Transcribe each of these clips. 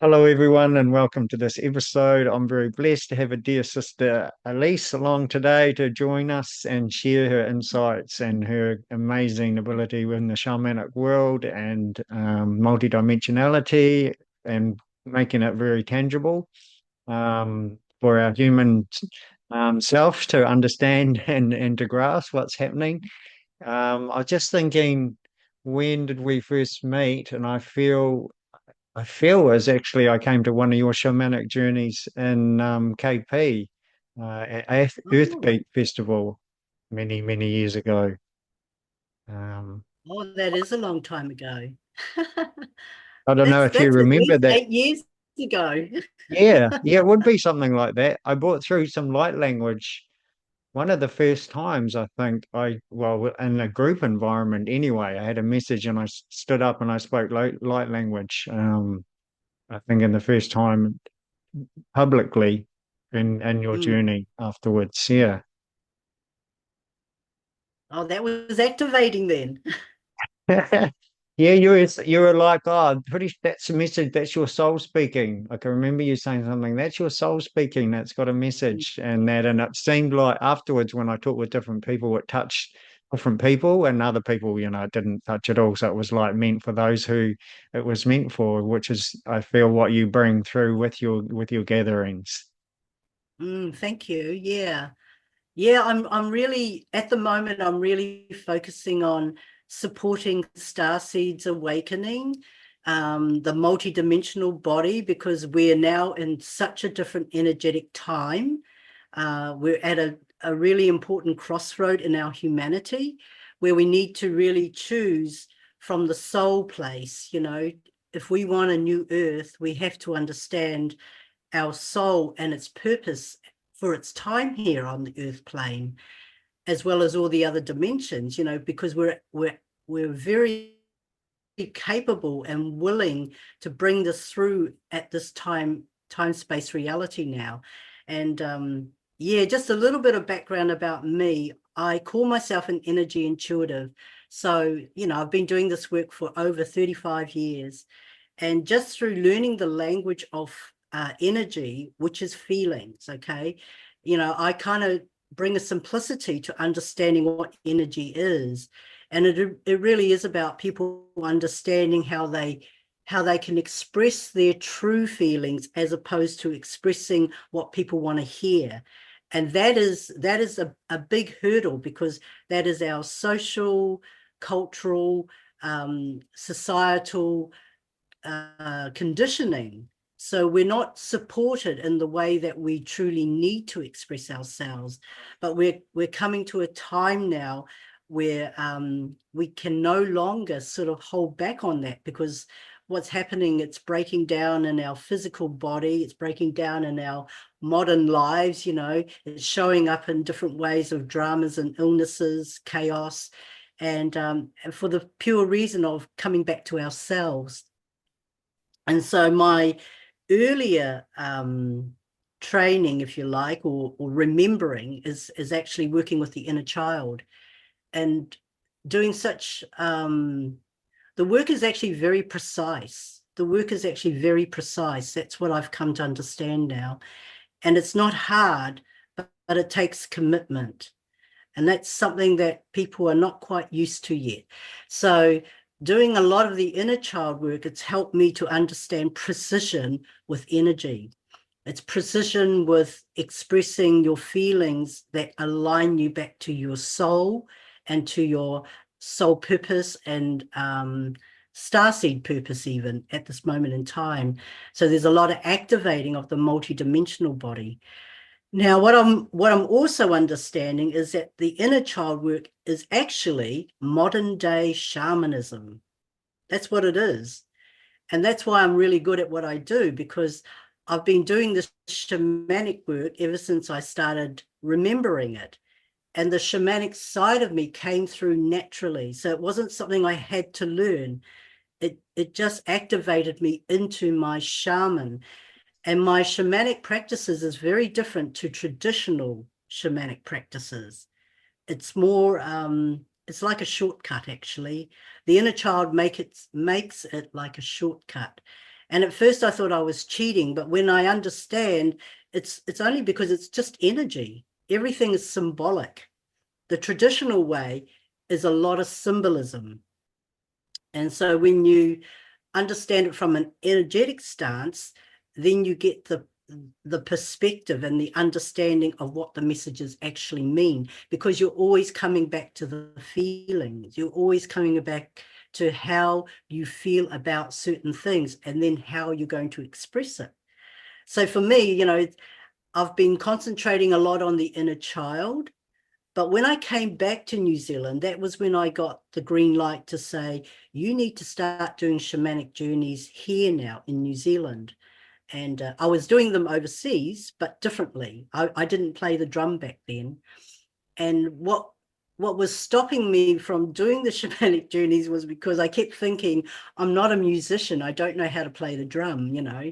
Hello, everyone, and welcome to this episode. I'm very blessed to have a dear sister, Alyse, along today to join us and share her insights and her amazing ability within the shamanic world and multidimensionality and making it very tangible for our human self to understand and to grasp what's happening. I was just thinking, when did we first meet? And I feel as actually I came to one of your shamanic journeys in KP at Oh, Earthbeat Festival many, many years ago. Um, oh, that is a long time ago. I don't know if you That's at remember least that. 8 years ago. Yeah, it would be something like that. I brought through some light language. One of the first times I think well, in a group environment anyway, I had a message and I stood up and I spoke light language. I think in the first time publicly in your Mm. journey afterwards. Yeah. Oh, that was activating then. Yeah, you were like, oh, pretty that's a message, that's your soul speaking. I can remember you saying something, that's your soul speaking, that's got a Mm. message and it seemed like afterwards when I talked with different people, it touched different people and other people, it didn't touch at all. So it was like meant for those who it was meant for, which is I feel what you bring through with your gatherings. Thank you. Yeah. Yeah, I'm really at the moment I'm really focusing on supporting Starseeds awakening, the multi-dimensional body, because we're now in such a different energetic time. We're at a really important crossroad in our humanity where we need to really choose from the soul place. If we want a new earth, we have to understand our soul and its purpose for its time here on the earth plane, as well as all the other dimensions, because we're very capable and willing to bring this through at this time space reality now. And yeah, just a little bit of background about me. I call myself an energy intuitive. So, I've been doing this work for over 35 years. And just through learning the language of energy, which is feelings, okay, I kind of bring a simplicity to understanding what energy is. And it really is about people understanding how they can express their true feelings as opposed to expressing what people want to hear. And that is a big hurdle, because that is our social, cultural, societal conditioning. So we're not supported in the way that we truly need to express ourselves. But we're coming to a time now where we can no longer sort of hold back on that, because what's happening, it's breaking down in our physical body, it's breaking down in our modern lives, it's showing up in different ways of dramas and illnesses, chaos, and for the pure reason of coming back to ourselves. And so my earlier training, if you like, or remembering, is actually working with the inner child and doing such. The work is actually very precise. The work is actually very precise. That's what I've come to understand now. And it's not hard, but it takes commitment. And that's something that people are not quite used to yet. So, doing a lot of the inner child work, it's helped me to understand precision with energy. It's precision with expressing your feelings that align you back to your soul and to your soul purpose and starseed purpose, even at this moment in time. So, there's a lot of activating of the multidimensional body. Now, what I'm also understanding is that the inner child work is actually modern day shamanism. That's what it is. And that's why I'm really good at what I do, because I've been doing this shamanic work ever since I started remembering it. And the shamanic side of me came through naturally. So it wasn't something I had to learn. It just activated me into my shaman. And my shamanic practices is very different to traditional shamanic practices. It's more, it's like a shortcut, actually. The inner child makes it like a shortcut. And at first I thought I was cheating, but when I understand, it's only because it's just energy. Everything is symbolic. The traditional way is a lot of symbolism. And so when you understand it from an energetic stance, then you get the perspective and the understanding of what the messages actually mean, because you're always coming back to the feelings. You're always coming back to how you feel about certain things and then how you're going to express it. So for me, you know, I've been concentrating a lot on the inner child. But when I came back to New Zealand, that was when I got the green light to say, you need to start doing shamanic journeys here now in New Zealand. And I was doing them overseas, but differently. I didn't play the drum back then. And what was stopping me from doing the shamanic journeys was because I kept thinking, I'm not a musician. I don't know how to play the drum, you know.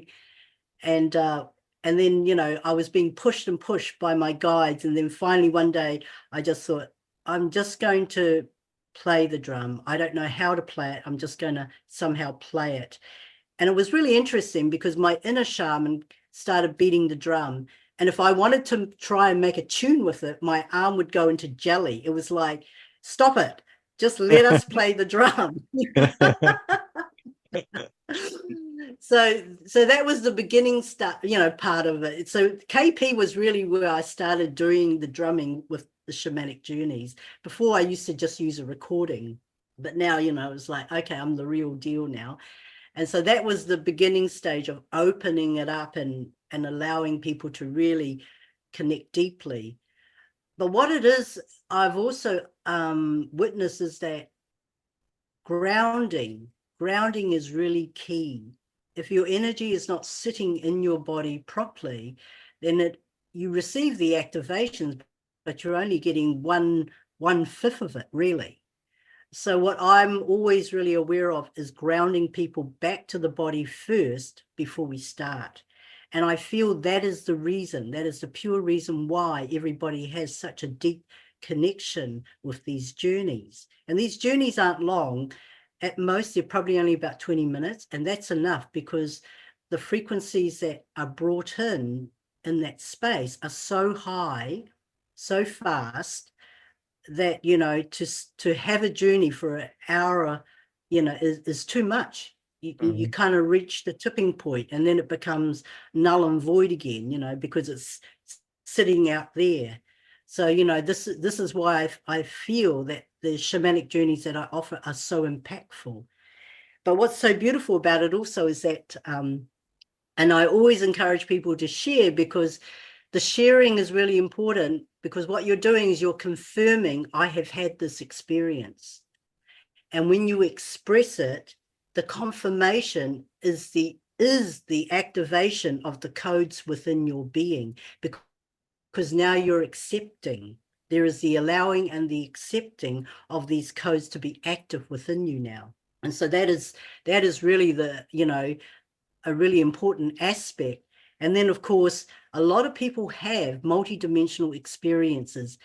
And then, you know, I was being pushed and pushed by my guides. And then finally one day I just thought, I'm just going to play the drum. I don't know how to play it. I'm just going to somehow play it. And it was really interesting because my inner shaman started beating the drum. And if I wanted to try and make a tune with it, my arm would go into jelly. It was like, stop it. Just let us play the drum. So that was the beginning start, you know, part of it. So KP was really where I started doing the drumming with the shamanic journeys. Before I used to just use a recording, but now, you know, it's like, okay, I'm the real deal now. And so that was the beginning stage of opening it up and allowing people to really connect deeply. But what it is, I've also witnessed is that grounding is really key. If your energy is not sitting in your body properly, then you receive the activations, but you're only getting one fifth of it, really. So what I'm always really aware of is grounding people back to the body first before we start. And I feel that is the reason, that is the pure reason why everybody has such a deep connection with these journeys. And these journeys aren't long. At most, they're probably only about 20 minutes. And that's enough because the frequencies that are brought in that space are so high, so fast, that, you know, to have a journey for an hour, you know, is too much. You kind of reach the tipping point and then it becomes null and void again, you know, because it's sitting out there. So, you know, this is why I feel that the shamanic journeys that I offer are so impactful. But what's so beautiful about it also is that, and I always encourage people to share, because the sharing is really important, because what you're doing is you're confirming, I have had this experience. And when you express it, the confirmation is the activation of the codes within your being, because now you're accepting. There is the allowing and the accepting of these codes to be active within you now. And so that is really the, you know, a really important aspect. And then, of course, a lot of people have multidimensional experiences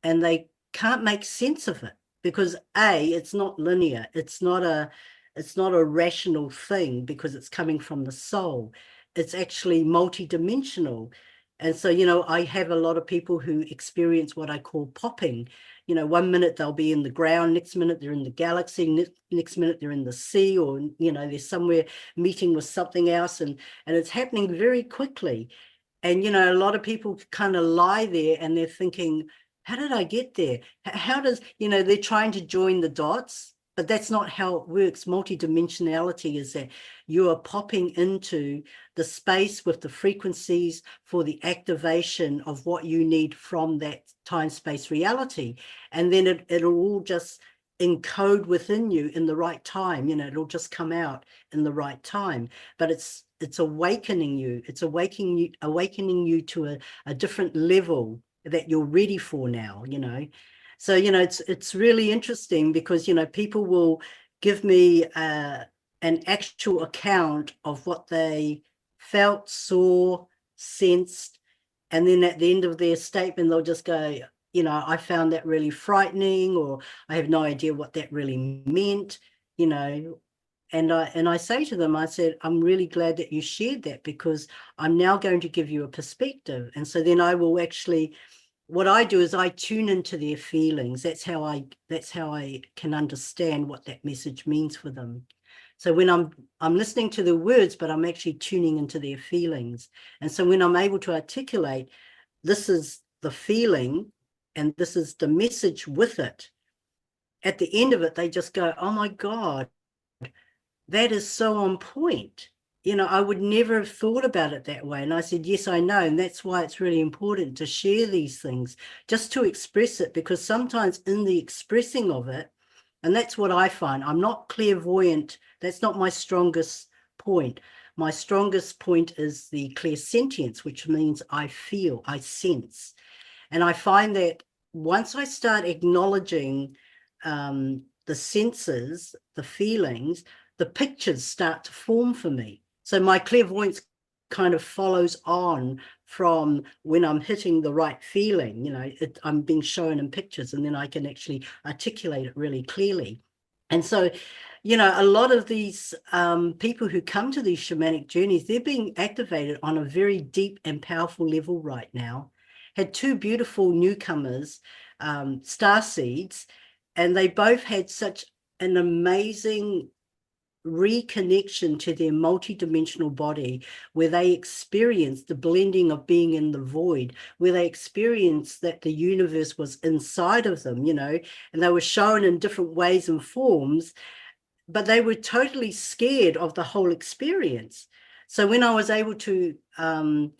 and they can't make sense of it because it's not linear. It's not a rational thing because it's coming from the soul. It's actually multidimensional. And so, you know, I have a lot of people who experience what I call popping. You know, one minute they'll be in the ground, next minute they're in the galaxy, next minute they're in the sea, or, you know, they're somewhere meeting with something else, and it's happening very quickly. And, you know, a lot of people kind of lie there and they're thinking, how did I get there? How does, you know, they're trying to join the dots, but that's not how it works. Multidimensionality is that you are popping into the space with the frequencies for the activation of what you need from that time-space reality. And then it'll all just encode within you in the right time. You know, it'll just come out in the right time. But it's awakening you. It's awakening you to a different level that you're ready for now, you know. So, you know, it's really interesting because, you know, people will give me an actual account of what they felt, saw, sensed, and then at the end of their statement, they'll just go, you know, I found that really frightening, or I have no idea what that really meant, you know. I say to them, I said, I'm really glad that you shared that, because I'm now going to give you a perspective. And so then I will actually, what I do is I tune into their feelings. That's how I can understand what that message means for them. So when I'm listening to the words, but I'm actually tuning into their feelings. And so when I'm able to articulate, this is the feeling and this is the message with it, at the end of it, they just go, oh my God, that is so on point. I would never have thought about it that way. And I said, yes, I know. And that's why it's really important to share these things, just to express it, because sometimes in the expressing of it, and that's what I find, I'm not clairvoyant. That's not my strongest point. My strongest point is the clairsentience, which means I feel, I sense. And I find that once I start acknowledging the senses, the feelings, the pictures start to form for me. So my clairvoyance kind of follows on from when I'm hitting the right feeling, I'm being shown in pictures, and then I can actually articulate it really clearly. And so, a lot of these people who come to these shamanic journeys, they're being activated on a very deep and powerful level right now. Had two beautiful newcomers, Starseeds, and they both had such an amazing reconnection to their multidimensional body, where they experienced the blending of being in the void, where they experienced that the universe was inside of them, and they were shown in different ways and forms, but they were totally scared of the whole experience. So when I was able to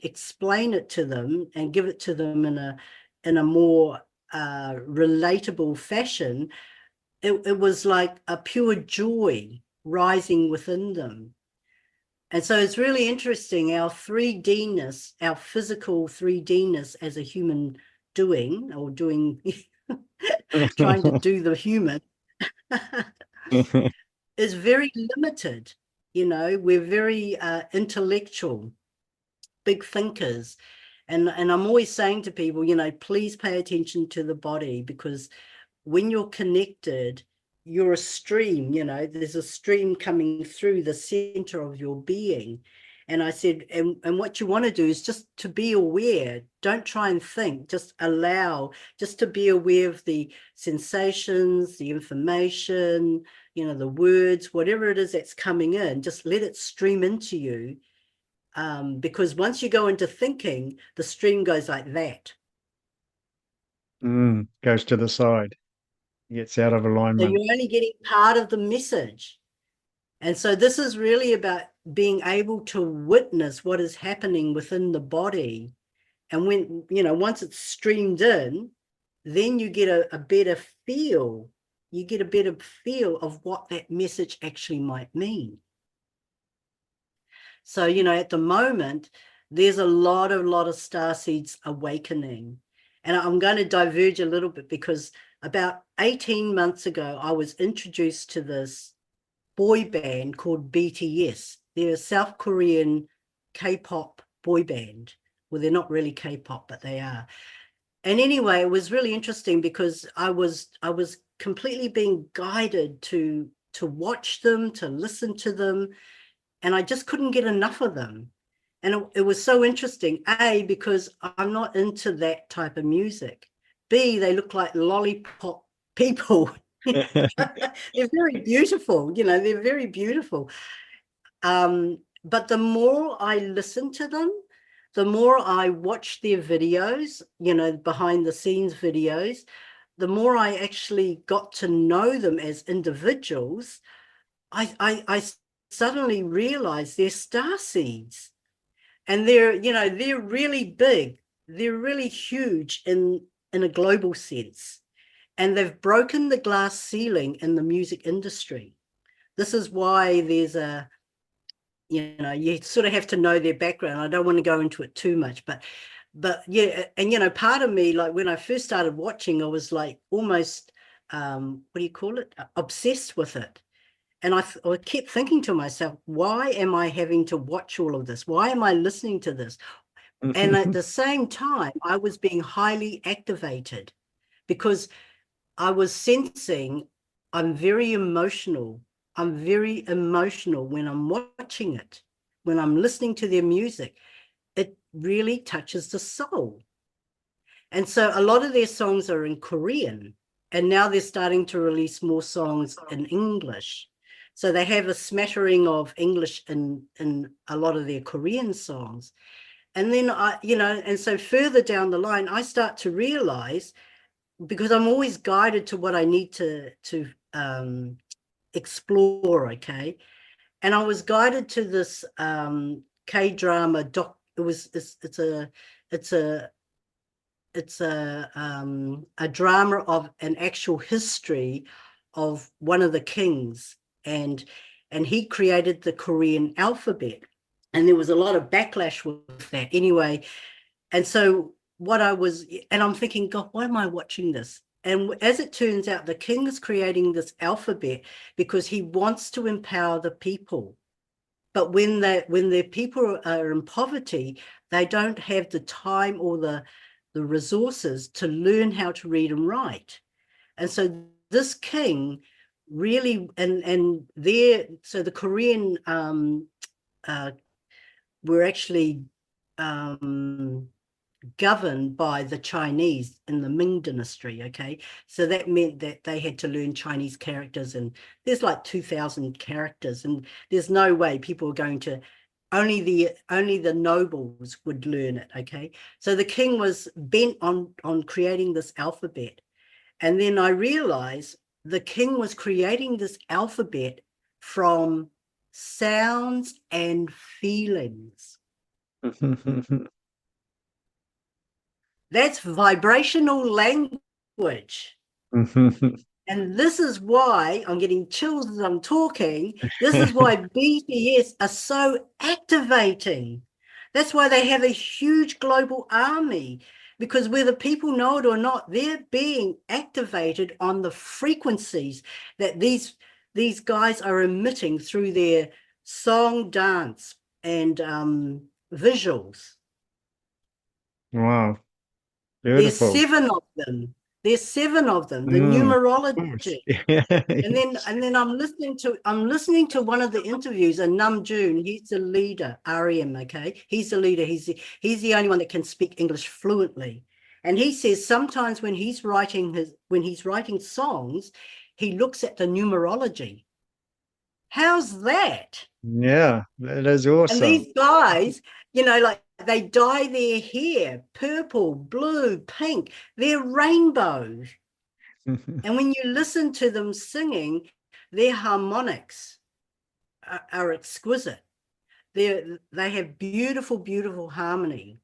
explain it to them and give it to them in a more relatable fashion, it was like a pure joy rising within them. And so it's really interesting, our 3D-ness, our physical 3D-ness as a human doing, trying to do the human, is very limited. We're very intellectual, big thinkers. And I'm always saying to people, please pay attention to the body, because when you're connected, you're a stream, there's a stream coming through the center of your being. And I said, and what you want to do is just to be aware. Don't try and think, just allow, just to be aware of the sensations, the information, the words, whatever it is that's coming in, just let it stream into you. Because once you go into thinking, the stream goes like that. Goes to the side, gets out of So alignment. you're only getting part of the message. And so this is really about being able to witness what is happening within the body. And when, once it's streamed in, then you get a better feel. You get a better feel of what that message actually might mean. So, at the moment, there's a lot of starseeds awakening. And I'm going to diverge a little bit, because about 18 months ago, I was introduced to this boy band called BTS. They're a South Korean K-pop boy band. Well, they're not really K-pop, but they are. And anyway, it was really interesting, because I was completely being guided to watch them, to listen to them, and I just couldn't get enough of them. And it was so interesting, A, because I'm not into that type of music. B, they look like lollipop people. They're very beautiful, they're very beautiful. But the more I listen to them, the more I watch their videos, behind the scenes videos, the more I actually got to know them as individuals. I suddenly realized they're starseeds, and they're really big. They're really huge in a global sense. And they've broken the glass ceiling in the music industry. This is why there's you sort of have to know their background. I don't want to go into it too much, but yeah, and part of me, like when I first started watching, I was like almost what do you call it? Obsessed with it. And I kept thinking to myself, why am I having to watch all of this? Why am I listening to this? And at the same time, I was being highly activated, because I was sensing I'm very emotional. I'm very emotional when I'm watching it, when I'm listening to their music. It really touches the soul. And so a lot of their songs are in Korean, and now they're starting to release more songs in English. So they have a smattering of English in a lot of their Korean songs. And then and so further down the line, I start to realize, because I'm always guided to what I need to explore, okay? And I was guided to this K-drama doc. It's a drama of an actual history of one of the kings, and he created the Korean alphabet, and there was a lot of backlash with that anyway. And so I'm thinking, God, why am I watching this? And as it turns out, the king is creating this alphabet because he wants to empower the people. But when the people are in poverty, they don't have the time or the resources to learn how to read and write. And so this king really, so the Korean were actually governed by the Chinese in the Ming dynasty, okay? So that meant that they had to learn Chinese characters, and there's like 2,000 characters, and there's no way people are going to, only the nobles would learn it, okay? So the king was bent on creating this alphabet. And then I realized the king was creating this alphabet from sounds and feelings. That's vibrational language. And this is why I'm getting chills as I'm talking. This is why BTS are so activating. That's why they have a huge global army, because whether people know it or not, they're being activated on the frequencies that these guys are emitting through their song, dance, and visuals. Wow, There's beautiful. 7 of them. There's 7 of them. The Of course. numerology. And then I'm listening to one of the interviews, and Namjoon, he's the leader, REM, okay? He's the leader. He's the only one that can speak English fluently. And he says sometimes when he's writing songs, he looks at the numerology. How's that? Yeah, that is And awesome. these guys, like they dye their hair purple, blue, pink. They're rainbows. And when you listen to them singing, their harmonics are exquisite. They have beautiful, beautiful harmony.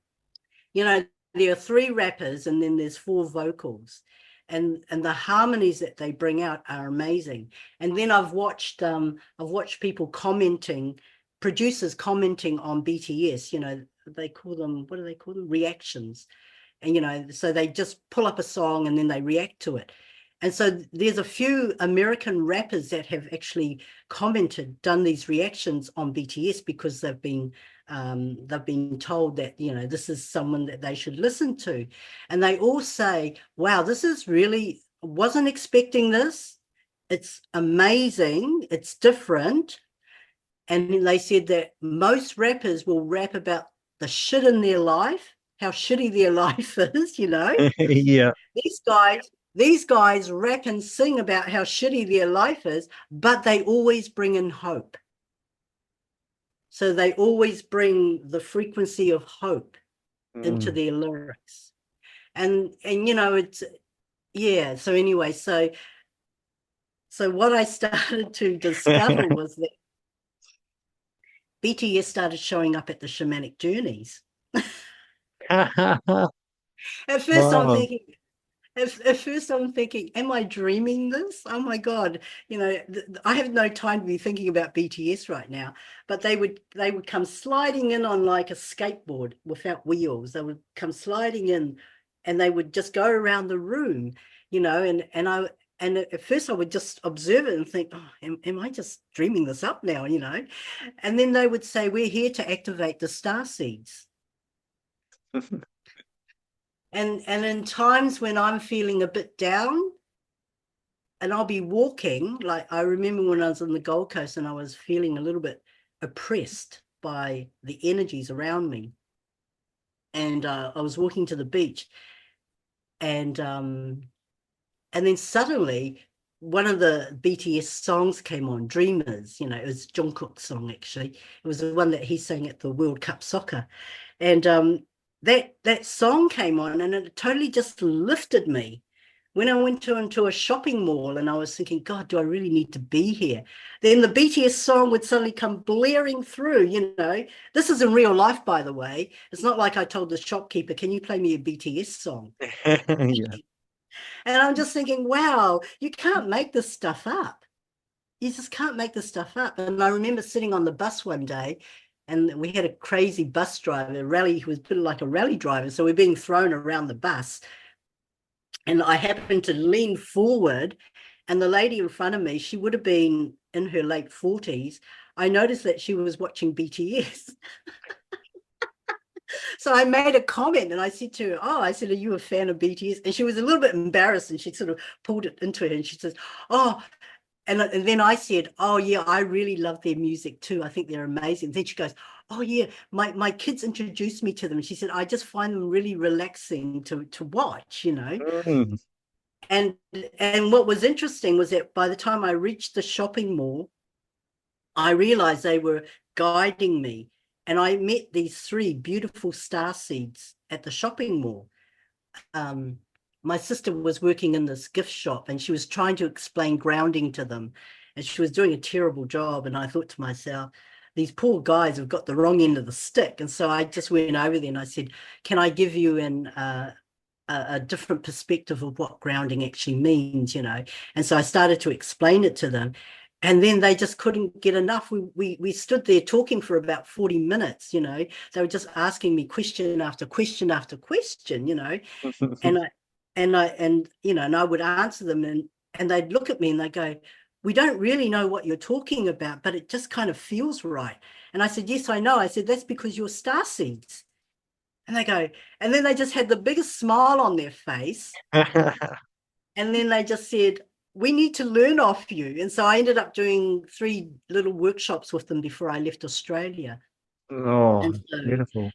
There are 3 rappers and then there's 4 vocals. And the harmonies that they bring out are amazing. And then I've watched people commenting, producers commenting on BTS. They call them, what do they call them? Reactions. And so they just pull up a song and then they react to it. And so there's a few American rappers that have actually done these reactions on BTS, because they've been told that, this is someone that they should listen to. And they all say, wow, this is really, wasn't expecting this. It's amazing. It's different. And they said that most rappers will rap about the shit in their life, how shitty their life is, Yeah. These guys rap and sing about how shitty their life is, but they always bring in hope. So they always bring the frequency of hope into their lyrics. And it's, yeah. So anyway, so what I started to discover was that BTS started showing up at the shamanic journeys. At first I'm Wow. thinking, At first, I'm thinking, am I dreaming this? Oh my God. I have no time to be thinking about BTS right now, but they would come sliding in on like a skateboard without wheels. They would come sliding in and they would just go around the room, and at first I would just observe it and think, oh, am I just dreaming this up now, And then they would say, we're here to activate the Starseeds. And in times when I'm feeling a bit down, and I'll be walking. Like, I remember when I was on the Gold Coast and I was feeling a little bit oppressed by the energies around me. And I was walking to the beach, and then suddenly one of the BTS songs came on, Dreamers. It was Jungkook's song, actually. It was the one that he sang at the World Cup soccer. And that song came on, and it totally just lifted me. When I went into a shopping mall and I was thinking, God, do I really need to be here? Then the BTS song would suddenly come blaring through. This is in real life, by the way. It's not like I told the shopkeeper, can you play me a BTS song? Yeah. And I'm just thinking, wow, you can't make this stuff up. You just can't make this stuff up. And I remember sitting on the bus one day, and we had a crazy bus driver, who was a bit like a rally driver. So we're being thrown around the bus. And I happened to lean forward, and the lady in front of me, she would have been in her late 40s. I noticed that she was watching BTS. So I made a comment and I said to her, oh, I said, are you a fan of BTS? And she was a little bit embarrassed, and she sort of pulled it into her and she says, oh, and then I said, oh, yeah, I really love their music too. I think they're amazing. Then she goes, oh, yeah, my kids introduced me to them. She said, I just find them really relaxing to watch. Mm. And what was interesting was that by the time I reached the shopping mall, I realized they were guiding me. And I met these 3 beautiful starseeds at the shopping mall. My sister was working in this gift shop, and she was trying to explain grounding to them, and she was doing a terrible job. And I thought to myself, these poor guys have got the wrong end of the stick. And so I just went over there and I said, can I give you a different perspective of what grounding actually means? And so I started to explain it to them. And then they just couldn't get enough. We stood there talking for about 40 minutes. They were just asking me question after question after question. And I would answer them, and they'd look at me and they go, we don't really know what you're talking about, but it just kind of feels right. And I said, yes, I know. I said, that's because you're star seeds. And they go, and then they just had the biggest smile on their face. And then they just said, we need to learn off you. And so I ended up doing 3 little workshops with them before I left Australia. Oh, And so, beautiful.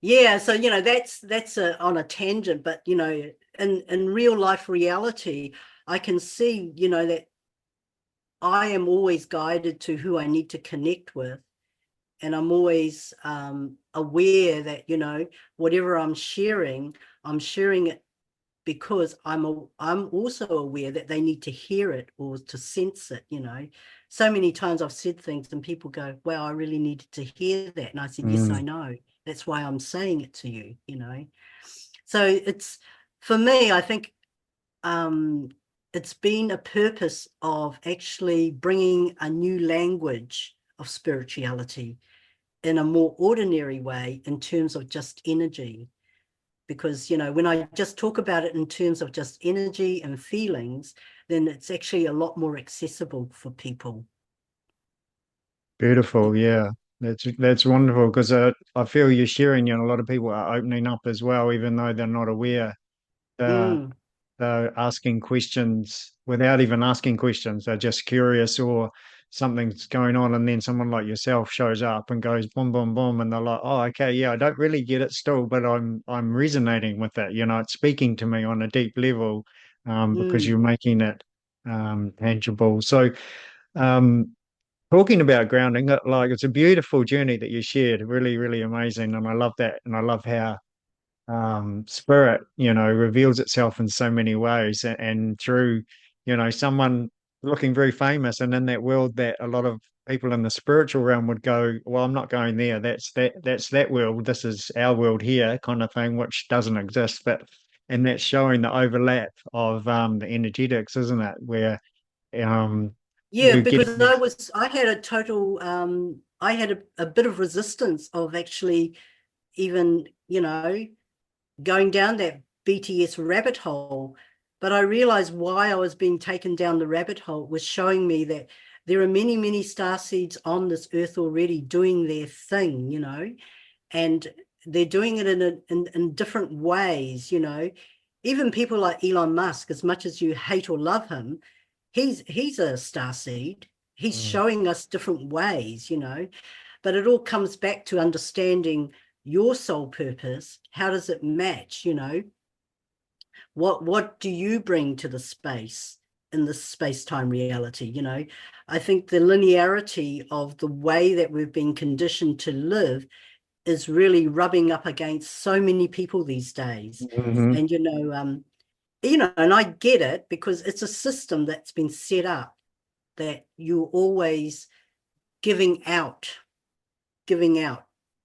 yeah, so that's on a tangent, but in real life reality, I can see that I am always guided to who I need to connect with, and I'm always aware that whatever I'm sharing it because I'm also aware that they need to hear it or to sense it. So many times I've said things and people go, wow, I really needed to hear that. And I said, yes, I Mm. know. That's why I'm saying it to you. So it's, for me, I think it's been a purpose of actually bringing a new language of spirituality in a more ordinary way in terms of just energy. Because, when I just talk about it in terms of just energy and feelings, then it's actually a lot more accessible for people. Beautiful, yeah. That's wonderful because I feel you're sharing, a lot of people are opening up as well, even though they're not aware. They're, Mm. they're asking questions without even asking questions. They're just curious or something's going on, and then someone like yourself shows up and goes boom, boom, boom, and they're like, oh, okay, yeah, I don't really get it still, but I'm resonating with it. It's speaking to me on a deep level, because Mm. you're making it tangible. So, um, talking about grounding, like it's a beautiful journey that you shared, really, really amazing, and I love that, and I love how spirit, reveals itself in so many ways, and through, someone looking very famous, and in that world that a lot of people in the spiritual realm would go, well, I'm not going there. That's that world. This is our world here, kind of thing, which doesn't exist. But and that's showing the overlap of the energetics, isn't it? Where um Yeah, we're getting because this. I had a total, I had a bit of resistance of actually even, going down that BTS rabbit hole. But I realized why I was being taken down the rabbit hole was showing me that there are many, many star seeds on this earth already doing their thing, and they're doing it in different ways. Even people like Elon Musk, as much as you hate or love him, he's a starseed. He's Mm. showing us different ways, you know, but it all comes back to understanding your soul purpose. How does it match, you know? What do you bring to the space in this space-time reality, you know? I think the linearity of the way that we've been conditioned to live is really rubbing up against so many people these days. Mm-hmm. And you know, and I get it, because it's a system that's been set up that you're always giving out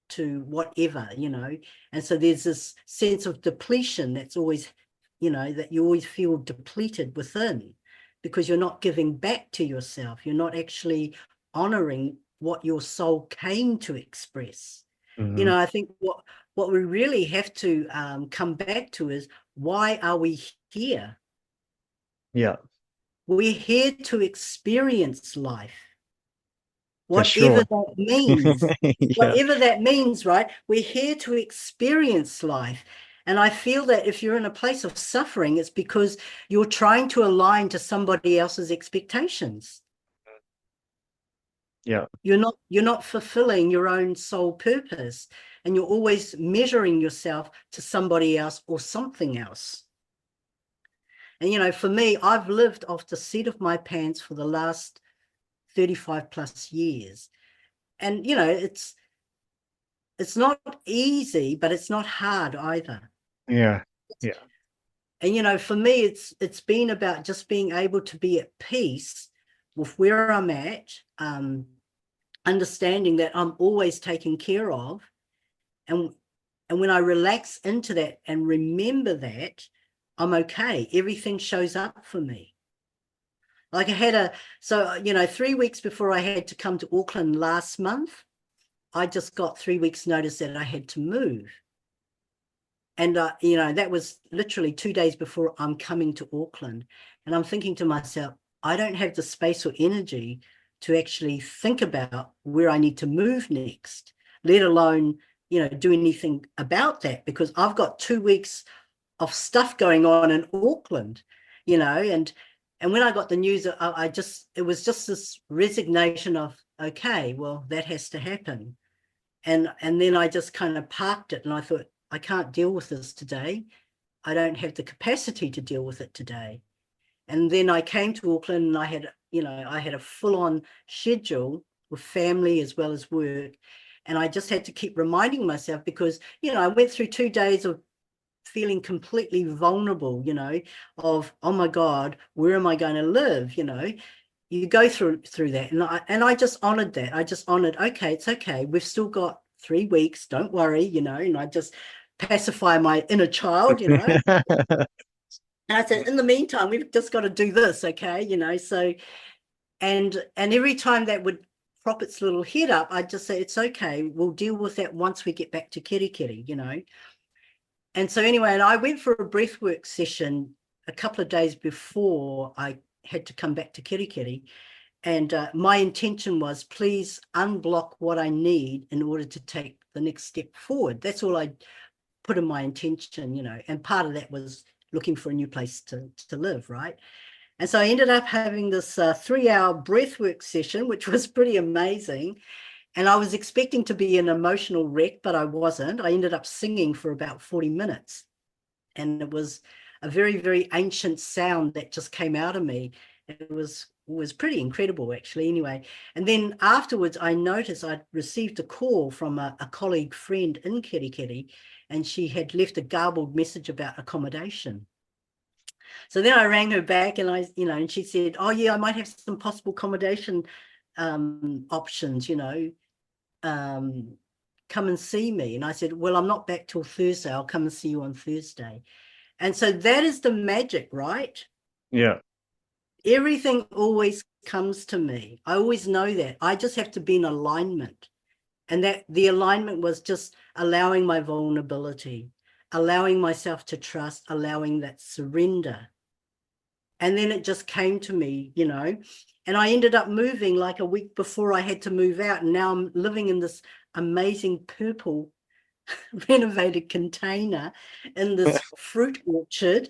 to whatever, you know. And so there's this sense of depletion that's always, you know, that you always feel depleted within, because you're not giving back to yourself. You're not actually honoring what your soul came to express. You Mm-hmm. know, I think what we really have to come back to is, why are we here? Yeah, We're here to experience life, for whatever sure. that means. Yeah. Whatever that means, right? We're here to experience life. And I feel that if you're in a place of suffering, it's because you're trying to align to somebody else's expectations. Yeah. You're not fulfilling your own soul purpose, and you're always measuring yourself to somebody else or something else. And, you know, for me, I've lived off the seat of my pants for the last 35 plus years. And, you know, it's not easy, but it's not hard either. Yeah. Yeah. And, you know, for me, it's been about just being able to be at peace with where I'm at, understanding that I'm always taken care of. And when I relax into that and remember that, I'm okay. Everything shows up for me. Like so, you know, 3 weeks before I had to come to Auckland last month, I just got 3 weeks notice that I had to move. And, you know, that was literally 2 days before I'm coming to Auckland. And I'm thinking to myself, I don't have the space or energy to actually think about where I need to move next, let alone, you know, do anything about that, because I've got 2 weeks of stuff going on in Auckland, you know. And when I got the news, it was just this resignation of, okay, well, that has to happen. And then I just kind of parked it, and I thought, I can't deal with this today. I don't have the capacity to deal with it today. And then I came to Auckland, and I had a full-on schedule with family as well as work. And I just had to keep reminding myself, because, you know, I went through 2 days of feeling completely vulnerable, you know, of, oh my God, where am I going to live? You know, you go through that. And I just honored that. I just honored, okay, it's okay. We've still got 3 weeks. Don't worry, you know. And I just pacify my inner child, you know. And I said, in the meantime, we've just got to do this, okay, you know. So, and every time that would prop its little head up, I'd just say, it's okay. We'll deal with that once we get back to Kirikiri, you know. And so anyway, and I went for a breathwork session a couple of days before I had to come back to Kirikiri. And my intention was, please unblock what I need in order to take the next step forward. That's all I put in my intention, you know. And part of that was looking for a new place to live, right? And so I ended up having this 3-hour breathwork session, which was pretty amazing. And I was expecting to be an emotional wreck, but I wasn't. I ended up singing for about 40 minutes. And it was a very, very ancient sound that just came out of me. It was pretty incredible, actually, anyway. And then afterwards, I noticed I'd received a call from a colleague friend in Kirikiri, and she had left a garbled message about accommodation. So then I rang her back, and and she said, oh yeah, I might have some possible accommodation options, you know. Come and see me. And I said, well, I'm not back till Thursday. I'll come and see you on Thursday. And so that is the magic, right? Yeah. Everything always comes to me. I always know that. I just have to be in alignment. And that the alignment was just allowing my vulnerability, allowing myself to trust, allowing that surrender. And then it just came to me, you know. And I ended up moving like a week before I had to move out. And now I'm living in this amazing purple renovated container in this fruit orchard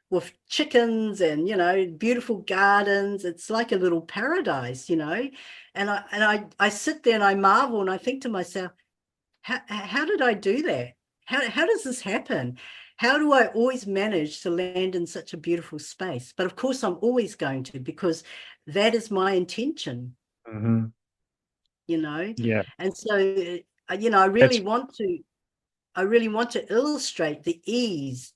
with chickens and, you know, beautiful gardens. It's like a little paradise, you know. And I sit there and I marvel and I think to myself, how did I do that? How does this happen? How do I always manage to land in such a beautiful space? But of course, I'm always going to, because that is my intention, Hmm. you know. Yeah. And so, you know, That's I really want to illustrate the ease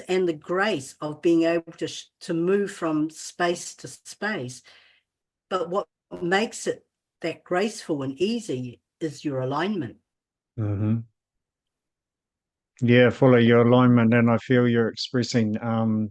and the grace of being able to move from space to space. But what makes it that graceful and easy is your alignment. hmm Yeah, follow your alignment, and I feel you're expressing,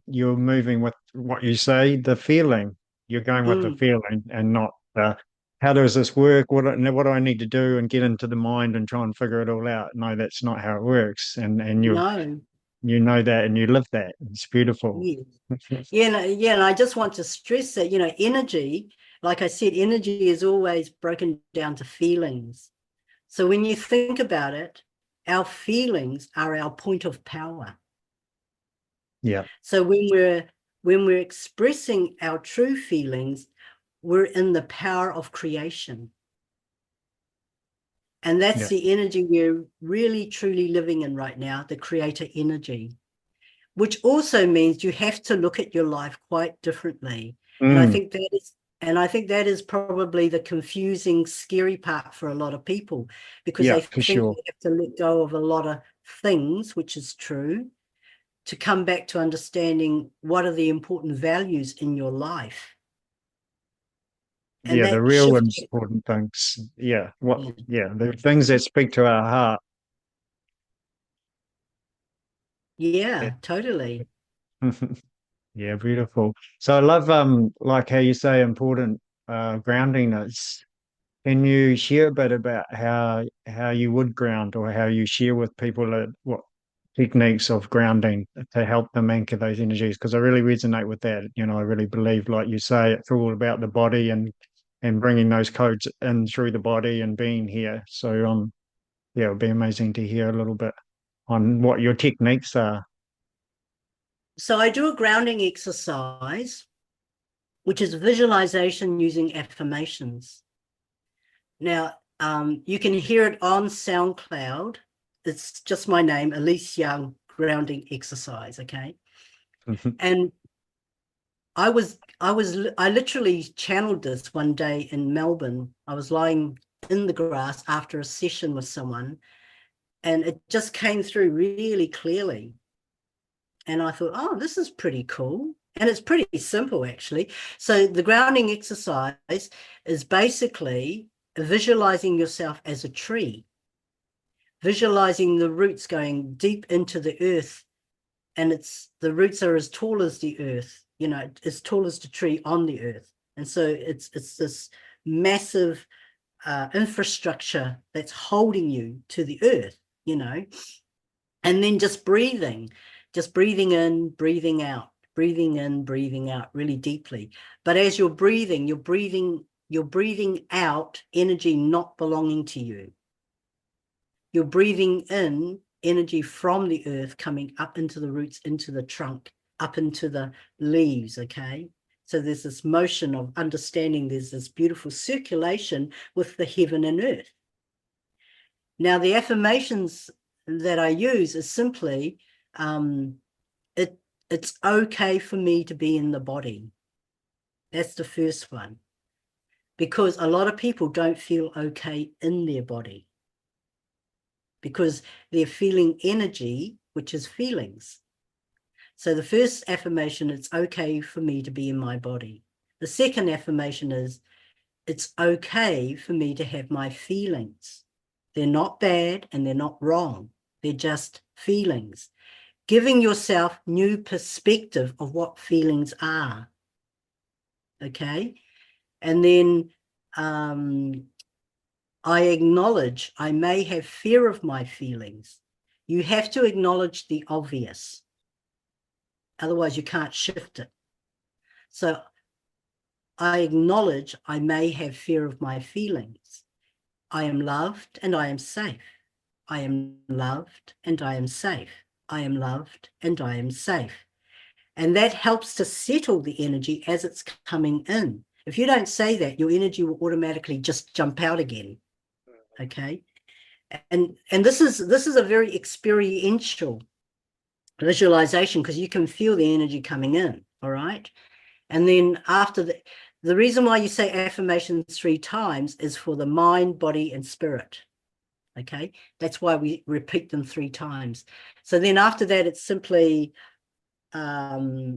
you're moving with what you say, the feeling. You're going with the Mm, feeling and not the how does this work? What do I need to do and get into the mind and try and figure it all out? No, that's not how it works. And no, you know that and you live that. It's beautiful. yes. Yeah, no, yeah, and I just want to stress that, you know, energy, like I said, energy is always broken down to feelings. So when you think about it, our feelings are our point of power. Yeah, So when we're expressing our true feelings, we're in the power of creation. And that's yeah. the energy we're really truly living in right now, the creator energy, which also means you have to look at your life quite differently. And I Mm, think that is probably the confusing, scary part for a lot of people, because yeah, they for think sure. they have to let go of a lot of things, which is true, to come back to understanding what are the important values in your life. And Yeah, the that real shift, important things. yeah, Yeah, the things that speak to our heart. yeah, totally. Yeah, beautiful. So I love like how you say important grounding is. Can you share a bit about how you would ground or how you share with people what techniques of grounding to help them anchor those energies? Because I really resonate with that. You know, I really believe, like you say, it's all about the body and bringing those codes in through the body and being here. So yeah, it'd be amazing to hear a little bit on what your techniques are. So I do a grounding exercise, which is visualization using affirmations. Now, you can hear it on SoundCloud. It's just my name, Alyse Young Grounding Exercise. Okay. And I literally channeled this one day in Melbourne. I was lying in the grass after a session with someone, and it just came through really clearly. And I thought, oh, this is pretty cool. And it's pretty simple, actually. So the grounding exercise is basically visualizing yourself as a tree, visualizing the roots going deep into the earth. And the roots are as tall as the earth, you know, as tall as the tree on the earth. And so it's this massive infrastructure that's holding you to the earth, you know. And then just breathing in, breathing out, breathing in, breathing out really deeply. But as you're breathing out energy not belonging to you. You're breathing in energy from the earth coming up into the roots, into the trunk, up into the leaves, okay? So there's this motion of understanding there's this beautiful circulation with the heaven and earth. Now, the affirmations that I use is simply, it it's okay for me to be in the body. That's the first one, because a lot of people don't feel okay in their body because they're feeling energy, which is feelings. So the first affirmation, it's okay for me to be in my body. The second affirmation is, it's okay for me to have my feelings. They're not bad and they're not wrong. They're just feelings. Giving yourself new perspective of what feelings are. Okay. And then I acknowledge I may have fear of my feelings. You have to acknowledge the obvious. Otherwise, you can't shift it. So I acknowledge I may have fear of my feelings. I am loved and I am safe. I am loved and I am safe. I am loved and I am safe. And that helps to settle the energy as it's coming in. If you don't say that, your energy will automatically just jump out again. Okay. And this is a very experiential visualization, because you can feel the energy coming in. All right. And then after the reason why you say affirmations 3 times is for the mind, body, and spirit. Okay. That's why we repeat them 3 times. So then after that, it's simply, I